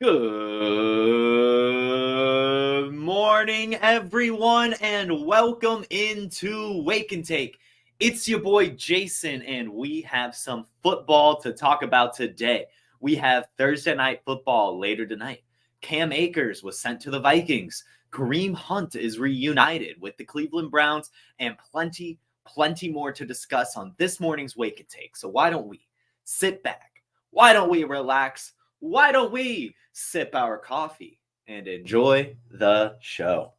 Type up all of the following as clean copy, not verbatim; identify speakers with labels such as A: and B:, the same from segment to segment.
A: Good morning, everyone, and welcome into Wake and Take. It's your boy Jason, and we have some football to talk about today. We have Thursday night football later tonight. Cam Akers was sent to the Vikings. Kareem Hunt is reunited with the Cleveland Browns, and plenty more to discuss on this morning's Wake and Take. So why don't we sit back? Why don't we relax? Why don't we sip our coffee and enjoy the show?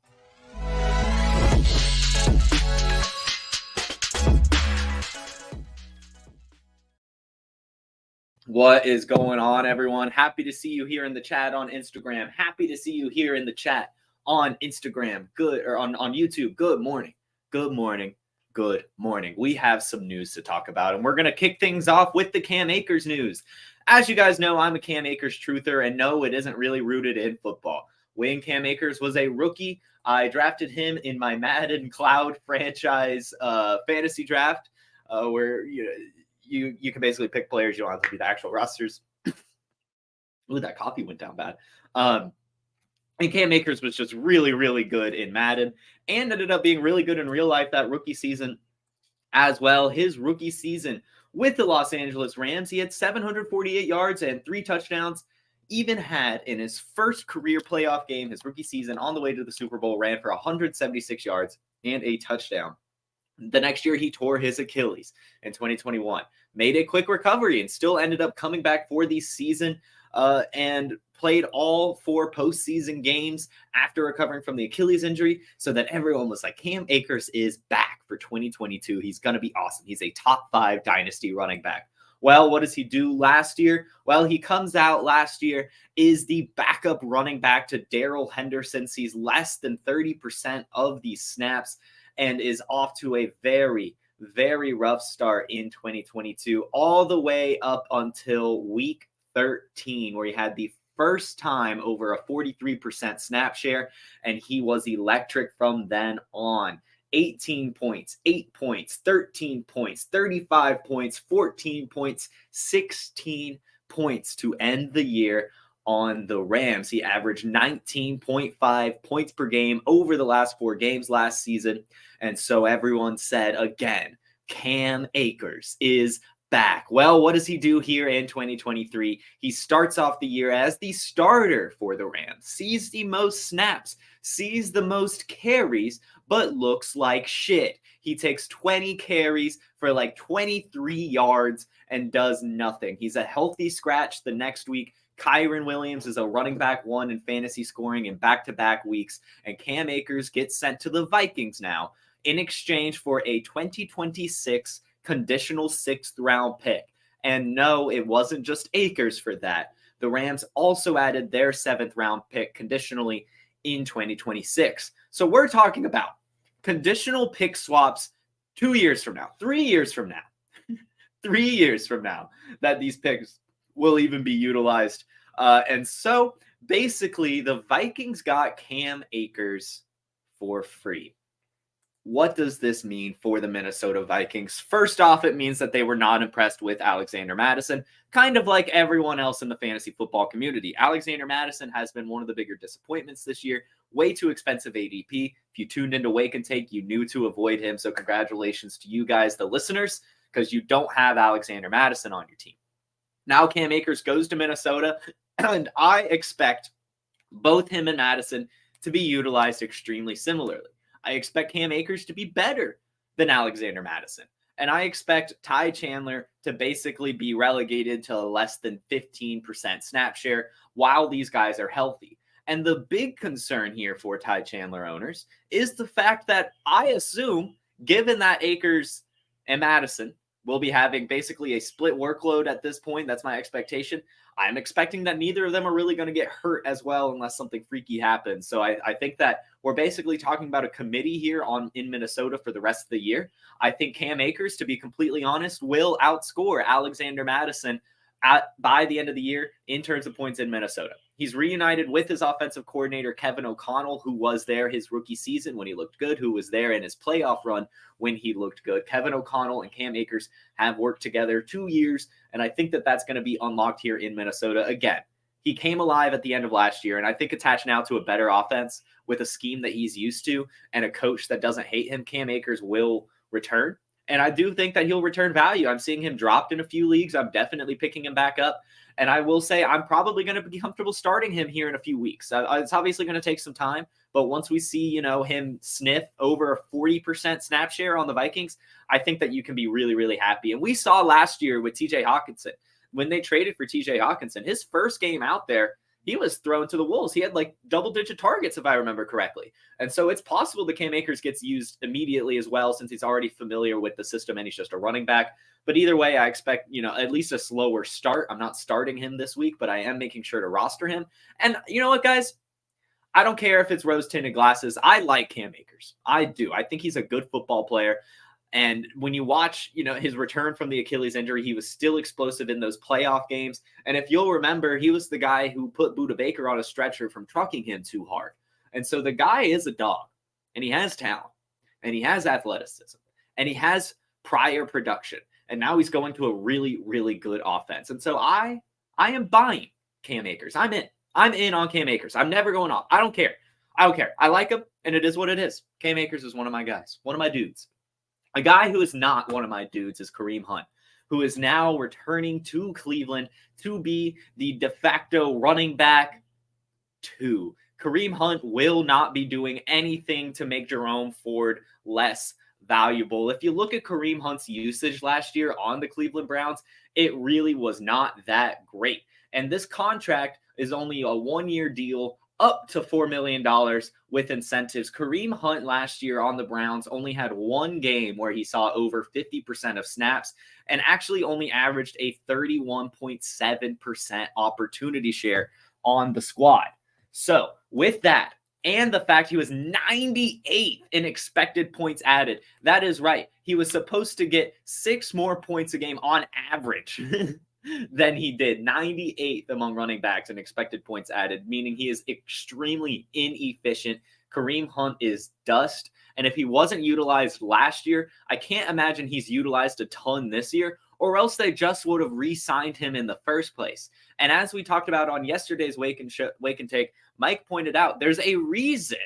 A: What is going on, everyone? Happy to see you here in the chat on Instagram. Happy to see you here in the chat on Instagram. Good, or on YouTube. Good morning. Good morning. Good morning. We have some news to talk about, and we're going to kick things off with the Cam Akers news. As you guys know, I'm a Cam Akers truther, and no, it isn't really rooted in football. When Cam Akers was a rookie, I drafted him in my Madden Cloud franchise fantasy draft, where you can basically pick players. You don't have to be the actual rosters. Ooh, that coffee went down bad. And Cam Akers was just really, really good in Madden and ended up being really good in real life that rookie season as well. His rookie season with the Los Angeles Rams, he had 748 yards and 3 touchdowns. Even had in his first career playoff game, his rookie season on the way to the Super Bowl, ran for 176 yards and a touchdown. The next year, he tore his Achilles in 2021, made a quick recovery, and still ended up coming back for the season and played all 4 postseason games after recovering from the Achilles injury, so that everyone was like, Cam Akers is back for 2022. He's going to be awesome. He's a top 5 dynasty running back. Well, what does he do last year? Well, he comes out last year, is the backup running back to Darrell Henderson, sees less than 30% of these snaps, and is off to a very, very rough start in 2022, all the way up until week 13, where he had the first time over a 43% snap share, and he was electric from then on. 18 points, 8 points, 13 points, 35 points, 14 points, 16 points to end the year on the Rams. He averaged 19.5 points per game over the last 4 games last season. And so everyone said again, Cam Akers is back. Well, what does he do here in 2023? He starts off the year as the starter for the Rams, sees the most snaps, sees the most carries, but looks like shit. He takes 20 carries for like 23 yards and does nothing. He's a healthy scratch the next week. Kyren Williams is a running back 1 in fantasy scoring in back-to-back weeks, and Cam Akers gets sent to the Vikings now in exchange for a 2026 conditional 6th round pick. And no, it wasn't just Akers for that. The Rams also added their 7th round pick conditionally in 2026. So we're talking about conditional pick swaps 2 years from now, 3 years from now, 3 years from now, that these picks will even be utilized. And so basically the Vikings got Cam Akers for free. What does this mean for the Minnesota Vikings? First off, it means that they were not impressed with Alexander Mattison, kind of like everyone else in the fantasy football community. Alexander Mattison has been one of the bigger disappointments this year. Way too expensive ADP. If you tuned into Wake and Take, you knew to avoid him. So congratulations to you guys, the listeners, because you don't have Alexander Mattison on your team. Now Cam Akers goes to Minnesota, and I expect both him and Mattison to be utilized extremely similarly. I expect Cam Akers to be better than Alexander Mattison. And I expect Ty Chandler to basically be relegated to less than 15% snap share while these guys are healthy. And the big concern here for Ty Chandler owners is the fact that I assume, given that Akers and Mattison will be having basically a split workload at this point, that's my expectation, I'm expecting that neither of them are really going to get hurt as well unless something freaky happens. So I think that we're basically talking about a committee here in Minnesota for the rest of the year. I think Cam Akers, to be completely honest, will outscore Alexander Mattison by the end of the year in terms of points in Minnesota. He's reunited with his offensive coordinator, Kevin O'Connell, who was there his rookie season when he looked good, who was there in his playoff run when he looked good. Kevin O'Connell and Cam Akers have worked together 2 years, and I think that that's going to be unlocked here in Minnesota. Again, He came alive at the end of last year, and I think attached now to a better offense with a scheme that he's used to and a coach that doesn't hate him, Cam Akers will return. And I do think that he'll return value. I'm seeing him dropped in a few leagues. I'm definitely picking him back up. And I will say I'm probably going to be comfortable starting him here in a few weeks. It's obviously going to take some time, but once we see, him sniff over a 40% snap share on the Vikings, I think that you can be really, really happy. And we saw last year with TJ Hawkinson, when they traded for TJ Hawkinson, his first game out there, he was thrown to the wolves. He had like double-digit targets, if I remember correctly. And so it's possible that Cam Akers gets used immediately as well, since he's already familiar with the system and he's just a running back. But either way, I expect, at least a slower start. I'm not starting him this week, but I am making sure to roster him. And you know what, guys? I don't care if it's rose-tinted glasses. I like Cam Akers. I do. I think he's a good football player. And when you watch, his return from the Achilles injury, he was still explosive in those playoff games. And if you'll remember, he was the guy who put Budda Baker on a stretcher from trucking him too hard. And so the guy is a dog, and he has talent, and he has athleticism, and he has prior production. And now he's going to a really, really good offense. And so I am buying Cam Akers. I'm in on Cam Akers. I'm never going off. I don't care. I like him, and it is what it is. Cam Akers is one of my guys, one of my dudes. A guy who is not one of my dudes is Kareem Hunt, who is now returning to Cleveland to be the de facto running back 2. Kareem Hunt will not be doing anything to make Jerome Ford less valuable. If you look at Kareem Hunt's usage last year on the Cleveland Browns, it really was not that great. And this contract is only a 1-year deal, up to $4 million with incentives. Kareem Hunt last year on the Browns only had one game where he saw over 50% of snaps and actually only averaged a 31.7% opportunity share on the squad. So with that, and the fact he was 98th in expected points added, that is right. He was supposed to get 6 more points a game on average than he did. 98th among running backs in expected points added, meaning he is extremely inefficient. Kareem Hunt is dust. And if he wasn't utilized last year, I can't imagine he's utilized a ton this year, or else they just would have re-signed him in the first place. And as we talked about on yesterday's Wake and Take, Mike pointed out there's a reason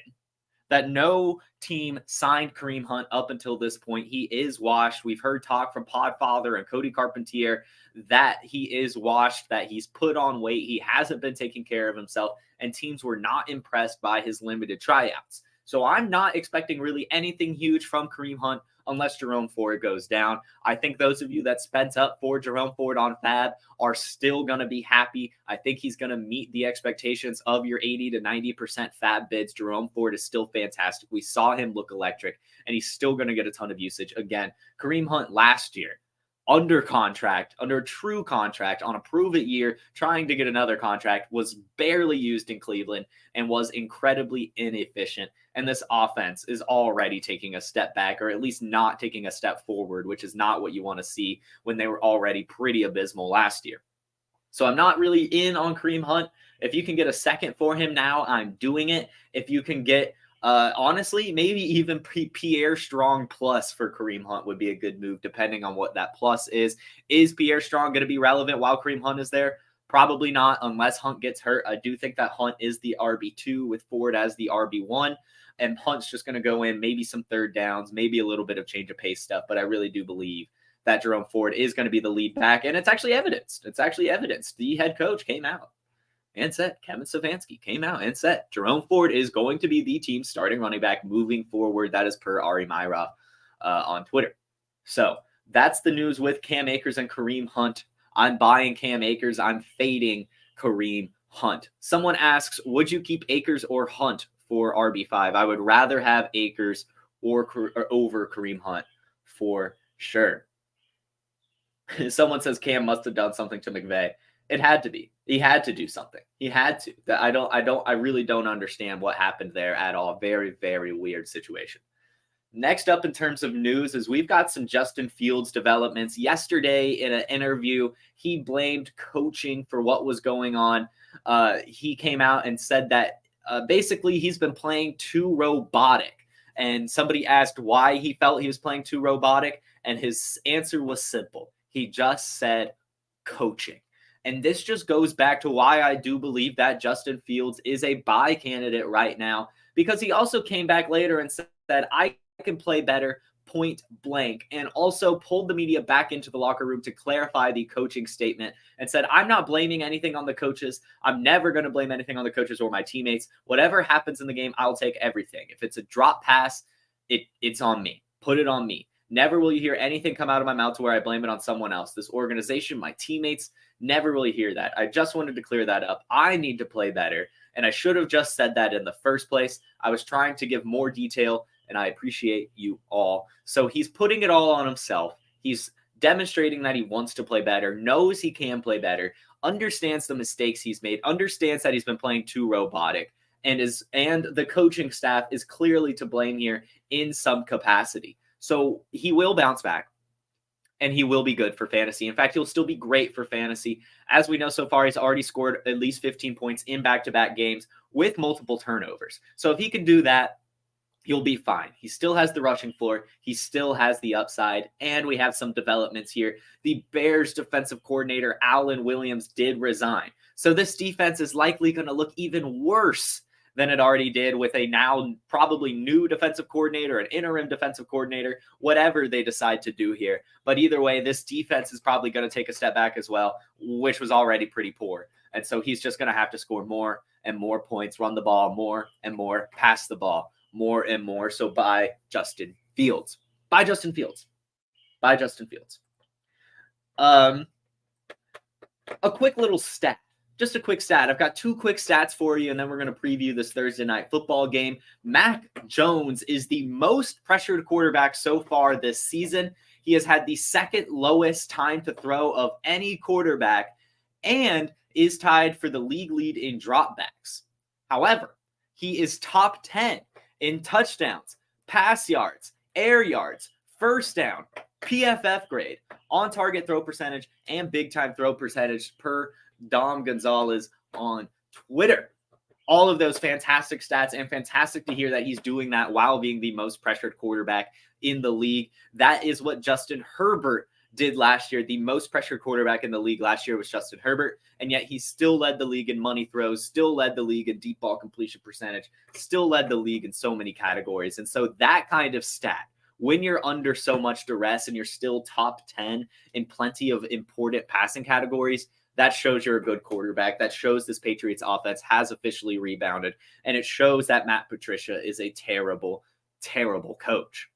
A: that no team signed Kareem Hunt up until this point. He is washed. We've heard talk from Podfather and Cody Carpentier that he is washed, that he's put on weight. He hasn't been taking care of himself, and teams were not impressed by his limited tryouts. So I'm not expecting really anything huge from Kareem Hunt unless Jerome Ford goes down. I think those of you that spent up for Jerome Ford on Fab are still going to be happy. I think he's going to meet the expectations of your 80 to 90% Fab bids. Jerome Ford is still fantastic. We saw him look electric, and he's still going to get a ton of usage. Again, Kareem Hunt last year, under contract, under a true contract, on a prove-it year, trying to get another contract, was barely used in Cleveland and was incredibly inefficient. And this offense is already taking a step back, or at least not taking a step forward, which is not what you want to see when they were already pretty abysmal last year. So I'm not really in on Kareem Hunt. If you can get a second for him now, I'm doing it. If you can get honestly, maybe even Pierre Strong plus for Kareem Hunt would be a good move, depending on what that plus is. Is Pierre Strong going to be relevant while Kareem Hunt is there? Probably not, unless Hunt gets hurt. I do think that Hunt is the RB2 with Ford as the RB1, and Hunt's just going to go in, maybe some third downs, maybe a little bit of change of pace stuff, but I really do believe that Jerome Ford is going to be the lead back, and it's actually evidenced. The head coach came out and said, Kevin Stefanski came out and said, Jerome Ford is going to be the team's starting running back moving forward. That is per Ari Myra on Twitter. So that's the news with Cam Akers and Kareem Hunt. I'm buying Cam Akers. I'm fading Kareem Hunt. Someone asks, would you keep Akers or Hunt for RB5? I would rather have Akers or over Kareem Hunt for sure. Someone says Cam must have done something to McVay. It had to be. He had to do something. He had to. I really don't understand what happened there at all. Very, very weird situation. Next up in terms of news is we've got some Justin Fields developments. Yesterday in an interview, he blamed coaching for what was going on. He came out and said that basically he's been playing too robotic. And somebody asked why he felt he was playing too robotic, and his answer was simple. He just said coaching. And this just goes back to why I do believe that Justin Fields is a buy candidate right now, because he also came back later and said, I can play better, point blank, and also pulled the media back into the locker room to clarify the coaching statement and said, I'm not blaming anything on the coaches. I'm never going to blame anything on the coaches or my teammates. Whatever happens in the game, I'll take everything. If it's a drop pass, it's on me. Put it on me. Never will you hear anything come out of my mouth to where I blame it on someone else. This organization, my teammates, never really hear that. I just wanted to clear that up. I need to play better, and I should have just said that in the first place. I was trying to give more detail, and I appreciate you all. So he's putting it all on himself. He's demonstrating that he wants to play better, knows he can play better, understands the mistakes he's made, understands that he's been playing too robotic, and the coaching staff is clearly to blame here in some capacity. So he will bounce back, and he will be good for fantasy. In fact, he'll still be great for fantasy. As we know so far, he's already scored at least 15 points in back-to-back games with multiple turnovers. So if he can do that, he'll be fine. He still has the rushing floor. He still has the upside, and we have some developments here. The Bears defensive coordinator, Alan Williams, did resign. So this defense is likely going to look even worse than it already did with a now probably new defensive coordinator, an interim defensive coordinator, whatever they decide to do here. But either way, this defense is probably going to take a step back as well, which was already pretty poor. And so he's just going to have to score more and more points, run the ball more and more, pass the ball more and more. So buy Justin Fields. Buy Justin Fields. Buy Justin Fields. A quick little stat. Just a quick stat. I've got two quick stats for you, and then we're going to preview this Thursday night football game. Mac Jones is the most pressured quarterback so far this season. He has had the second lowest time to throw of any quarterback and is tied for the league lead in dropbacks. However, he is top 10 in touchdowns, pass yards, air yards, first down, PFF grade, on-target throw percentage, and big-time throw percentage per Dom Gonzalez on Twitter. All of those fantastic stats, and fantastic to hear that he's doing that while being the most pressured quarterback in the league. That is what Justin Herbert did last year. The most pressured quarterback in the league last year was Justin Herbert, and yet he still led the league in money throws, still led the league in deep ball completion percentage, still led the league in so many categories. And so that kind of stat, when you're under so much duress and you're still top 10 in plenty of important passing categories, that shows you're a good quarterback. That shows this Patriots offense has officially rebounded. And it shows that Matt Patricia is a terrible, terrible coach.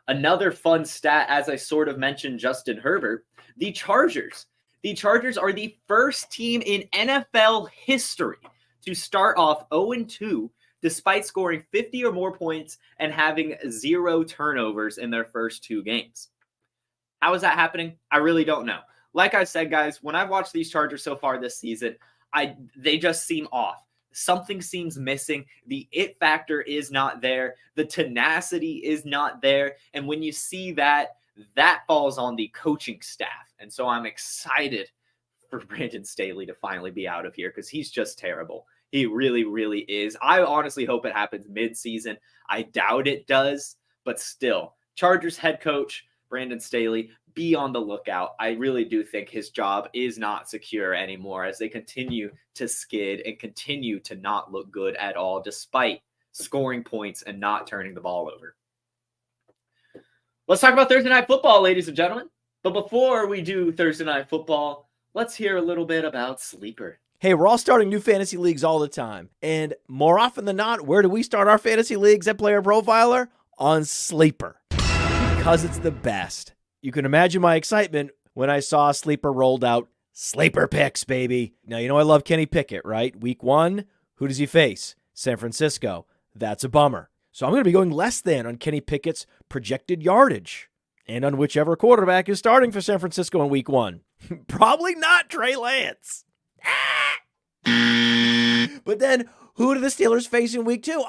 A: Another fun stat, as I sort of mentioned Justin Herbert, the Chargers. The Chargers are the first team in NFL history to start off 0-2 despite scoring 50 or more points and having 0 turnovers in their first 2 games. How is that happening? I really don't know. Like I said, guys, when I've watched these Chargers so far this season, they just seem off. Something seems missing. The it factor is not there. The tenacity is not there. And when you see that, that falls on the coaching staff. And so I'm excited for Brandon Staley to finally be out of here because he's just terrible. He really, really is. I honestly hope it happens mid-season. I doubt it does, but still, Chargers head coach Brandon Staley, be on the lookout. I really do think his job is not secure anymore as they continue to skid and continue to not look good at all, despite scoring points and not turning the ball over. Let's talk about Thursday Night Football, ladies and gentlemen. But before we do Thursday Night Football, let's hear a little bit about Sleeper.
B: Hey, we're all starting new fantasy leagues all the time. And more often than not, where do we start our fantasy leagues at Player Profiler? On Sleeper. Because it's the best. You can imagine my excitement when I saw Sleeper rolled out. Sleeper picks, baby. Now, you know I love Kenny Pickett, right? Week 1, who does he face? San Francisco. That's a bummer. So I'm going to be going less than on Kenny Pickett's projected yardage and on whichever quarterback is starting for San Francisco in Week 1. Probably not Trey Lance. But then, who do the Steelers face in Week 2?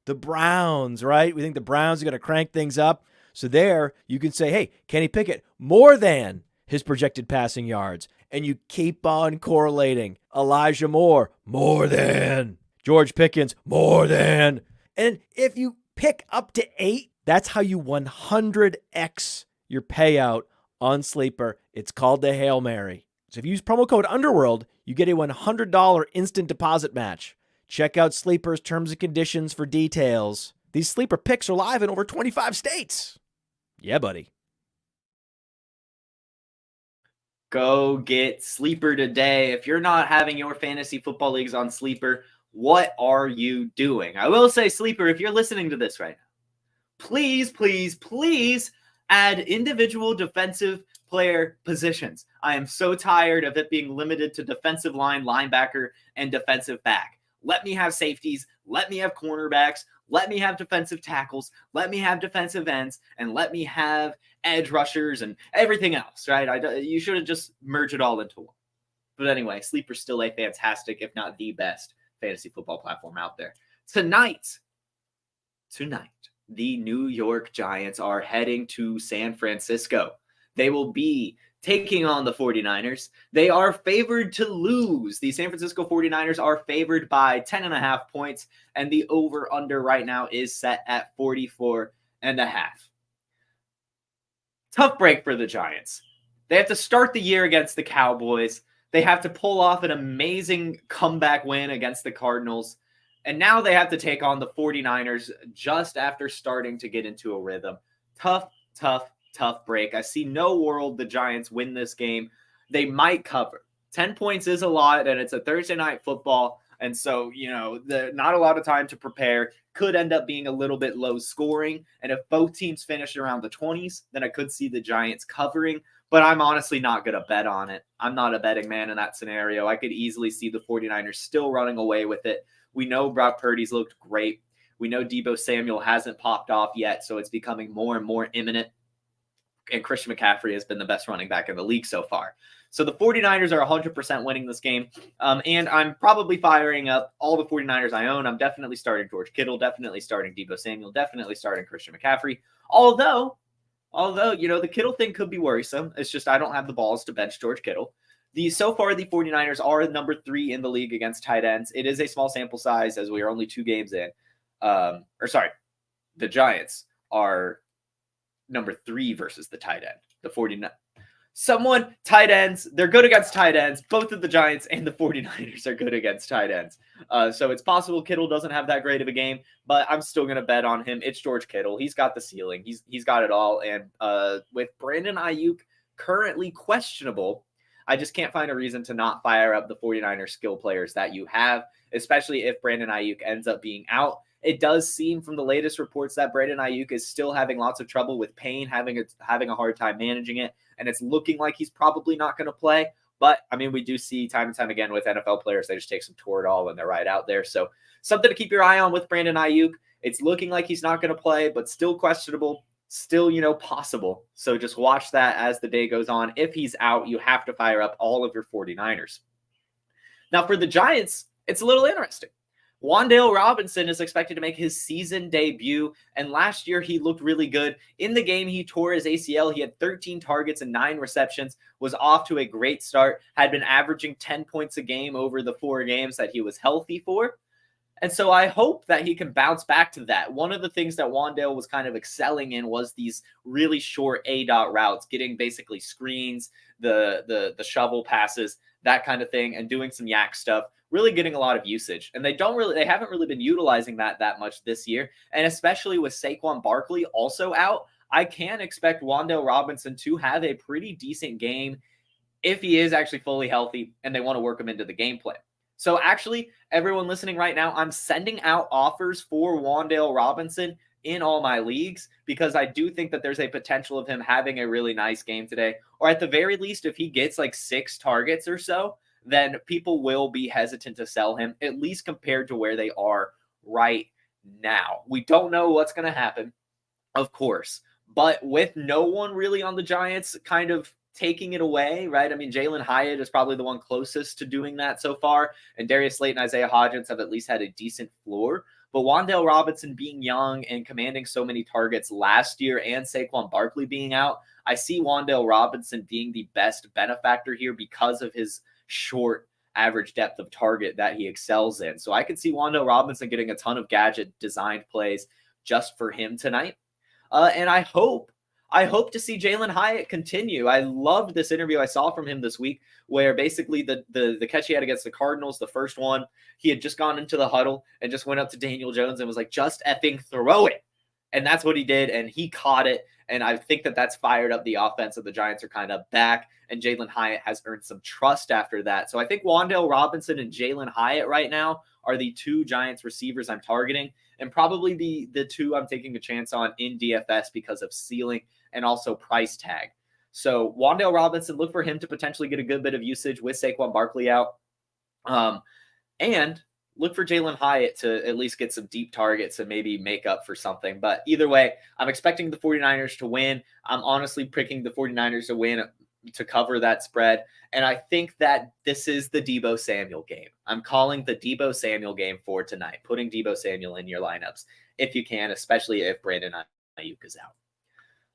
B: The Browns, right? We think the Browns are going to crank things up. So there, you can say, hey, Kenny Pickett, more than his projected passing yards. And you keep on correlating. Elijah Moore, more than. George Pickens, more than. And if you pick up to 8, that's how you 100x your payout on Sleeper. It's called the Hail Mary. So if you use promo code Underworld, you get a $100 instant deposit match. Check out Sleeper's terms and conditions for details. These Sleeper picks are live in over 25 states. Yeah, buddy.
A: Go get Sleeper today. If you're not having your fantasy football leagues on Sleeper, what are you doing? I will say, Sleeper, if you're listening to this right now, please, please, please add individual defensive player positions. I am so tired of it being limited to defensive line, linebacker, and defensive back. Let me have safeties. Let me have cornerbacks. Let me have defensive tackles. Let me have defensive ends. And let me have edge rushers and everything else, right? You should have just merged it all into one. But anyway, Sleeper's still a fantastic, if not the best, fantasy football platform out there. Tonight, the New York Giants are heading to San Francisco. They will be taking on the 49ers. They are favored to lose. The San Francisco 49ers are favored by 10.5 points, and the over-under right now is set at 44.5. Tough break for the Giants. They have to start the year against the Cowboys. They have to pull off an amazing comeback win against the Cardinals. And now they have to take on the 49ers just after starting to get into a rhythm. Tough break. I see no world the Giants win this game. They might cover. 10 points is a lot, and it's a Thursday night football. And so, not a lot of time to prepare. Could end up being a little bit low scoring. And if both teams finish around the 20s, then I could see the Giants covering. But I'm honestly not going to bet on it. I'm not a betting man in that scenario. I could easily see the 49ers still running away with it. We know Brock Purdy's looked great. We know Deebo Samuel hasn't popped off yet, so it's becoming more and more imminent. And Christian McCaffrey has been the best running back in the league so far. So the 49ers are 100% winning this game. And I'm probably firing up all the 49ers I own. I'm definitely starting George Kittle, definitely starting Deebo Samuel, definitely starting Christian McCaffrey. Although, the Kittle thing could be worrisome. It's just I don't have the balls to bench George Kittle. So far, the 49ers are number 3 in the league against tight ends. It is a small sample size as we are only 2 games in. The Giants are number 3 versus the tight end. The 49ers. Tight ends. They're good against tight ends. Both of the Giants and the 49ers are good against tight ends. So it's possible Kittle doesn't have that great of a game, but I'm still going to bet on him. It's George Kittle. He's got the ceiling. He's got it all. And with Brandon Ayuk currently questionable, I just can't find a reason to not fire up the 49ers skill players that you have, especially if Brandon Ayuk ends up being out. It does seem from the latest reports that Brandon Ayuk is still having lots of trouble with pain, having a hard time managing it, and it's looking like he's probably not going to play. But, we do see time and time again with NFL players, they just take some Toradol and they're right out there. So something to keep your eye on with Brandon Ayuk. It's looking like he's not going to play, but still questionable. Still, possible. So just watch that as the day goes on. If he's out, you have to fire up all of your 49ers. Now, for the Giants, it's a little interesting. Wan'Dale Robinson is expected to make his season debut, and last year he looked really good. In the game, he tore his ACL. He had 13 targets and 9 receptions, was off to a great start, had been averaging 10 points a game over the 4 games that he was healthy for. And so I hope that he can bounce back to that. One of the things that Wan'Dale was kind of excelling in was these really short A-dot routes, getting basically screens, the shovel passes, that kind of thing, and doing some yak stuff, really getting a lot of usage. And they haven't really been utilizing that much this year. And especially with Saquon Barkley also out, I can expect Wan'Dale Robinson to have a pretty decent game if he is actually fully healthy and they want to work him into the game plan. So actually, everyone listening right now, I'm sending out offers for Wan'Dale Robinson in all my leagues because I do think that there's a potential of him having a really nice game today. Or at the very least, if he gets like 6 targets or so, then people will be hesitant to sell him, at least compared to where they are right now. We don't know what's going to happen, of course. But with no one really on the Giants kind of taking it away, right? Jalen Hyatt is probably the one closest to doing that so far. And Darius Slayton and Isaiah Hodgins have at least had a decent floor. But Wan'Dale Robinson being young and commanding so many targets last year and Saquon Barkley being out, I see Wan'Dale Robinson being the best benefactor here because of his short average depth of target that he excels in. So I could see Wan'Dale Robinson getting a ton of gadget designed plays just for him tonight. And I hope I hope to see Jalen Hyatt continue. I loved this interview I saw from him this week where basically the catch he had against the Cardinals, the first one, he had just gone into the huddle and just went up to Daniel Jones and was like, just effing throw it. And that's what he did, and he caught it. And I think that that's fired up the offense, and the Giants are kind of back, and Jalen Hyatt has earned some trust after that. So I think Wan'Dale Robinson and Jalen Hyatt right now are the two Giants receivers I'm targeting, and probably the two I'm taking a chance on in DFS because of ceiling and also price tag. So Wan'Dale Robinson, look for him to potentially get a good bit of usage with Saquon Barkley out. And look for Jalen Hyatt to at least get some deep targets and maybe make up for something. But either way, I'm expecting the 49ers to win. I'm honestly picking the 49ers to win to cover that spread. And I think that this is the Deebo Samuel game. I'm calling the Deebo Samuel game for tonight, putting Deebo Samuel in your lineups if you can, especially if Brandon Ayuk is out.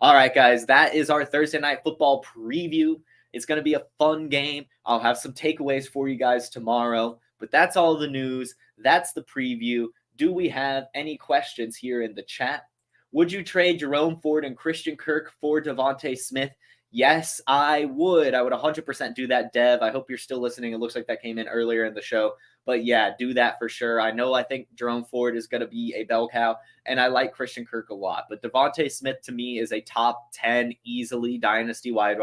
A: All right, guys, that is our Thursday Night Football preview. It's going to be a fun game. I'll have some takeaways for you guys tomorrow. But that's all the news. That's the preview. Do we have any questions here in the chat? Would you trade Jerome Ford and Christian Kirk for Devontae Smith? Yes, I would. I would 100% do that, Dev. I hope you're still listening. It looks like that came in earlier in the show. But yeah, do that for sure. I think Jerome Ford is going to be a bell cow, and I like Christian Kirk a lot. But Devontae Smith, to me, is a top 10 easily dynasty wide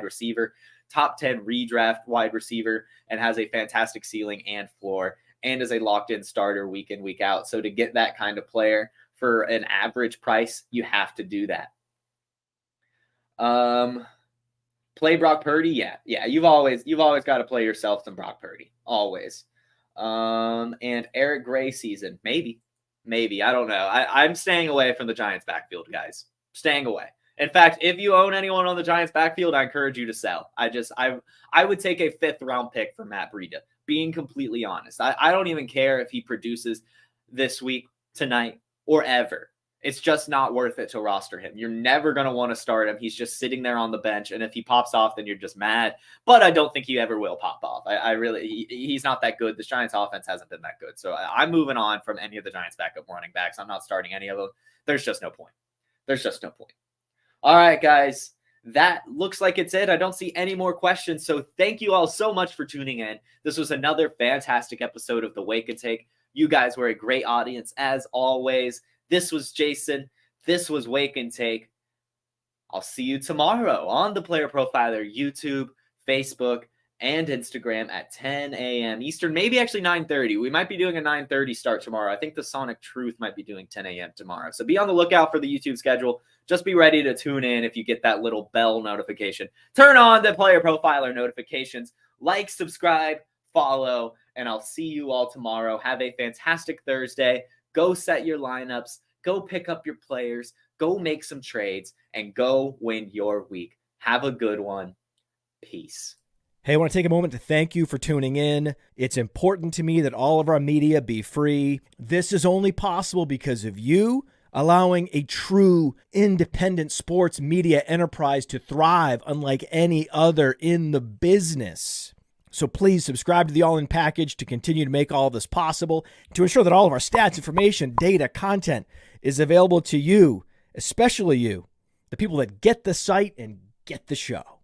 A: receiver. Top 10 redraft wide receiver, and has a fantastic ceiling and floor, and is a locked-in starter week in, week out. So to get that kind of player for an average price, you have to do that. Play Brock Purdy, yeah. You've always got to play yourself some Brock Purdy, always. And Eric Gray season, maybe. I don't know. I'm staying away from the Giants backfield, guys. Staying away. In fact, if you own anyone on the Giants backfield, I encourage you to sell. I would take a 5th round pick for Matt Breida, being completely honest. I don't even care if he produces this week, tonight, or ever. It's just not worth it to roster him. You're never going to want to start him. He's just sitting there on the bench, and if he pops off, then you're just mad. But I don't think he ever will pop off. He's not that good. The Giants offense hasn't been that good. So I'm moving on from any of the Giants backup running backs. I'm not starting any of them. There's just no point. All right, guys, that looks like it's it. I don't see any more questions. So thank you all so much for tuning in. This was another fantastic episode of The Wake and Take. You guys were a great audience, as always. This was Jason. This was Wake and Take. I'll see you tomorrow on the Player Profiler YouTube, Facebook, and Instagram at 10 a.m. Eastern, maybe actually 9:30. We might be doing a 9:30 start tomorrow. I think the Sonic Truth might be doing 10 a.m. tomorrow. So be on the lookout for the YouTube schedule. Just be ready to tune in if you get that little bell notification. Turn on the Player Profiler notifications. Like, subscribe, follow, and I'll see you all tomorrow. Have a fantastic Thursday. Go set your lineups. Go pick up your players. Go make some trades, and go win your week. Have a good one. Peace.
B: Hey, I want to take a moment to thank you for tuning in. It's important to me that all of our media be free. This is only possible because of you allowing a true independent sports media enterprise to thrive unlike any other in the business. So please subscribe to the All In Package to continue to make all of this possible, to ensure that all of our stats, information, data, content is available to you, especially you, the people that get the site and get the show.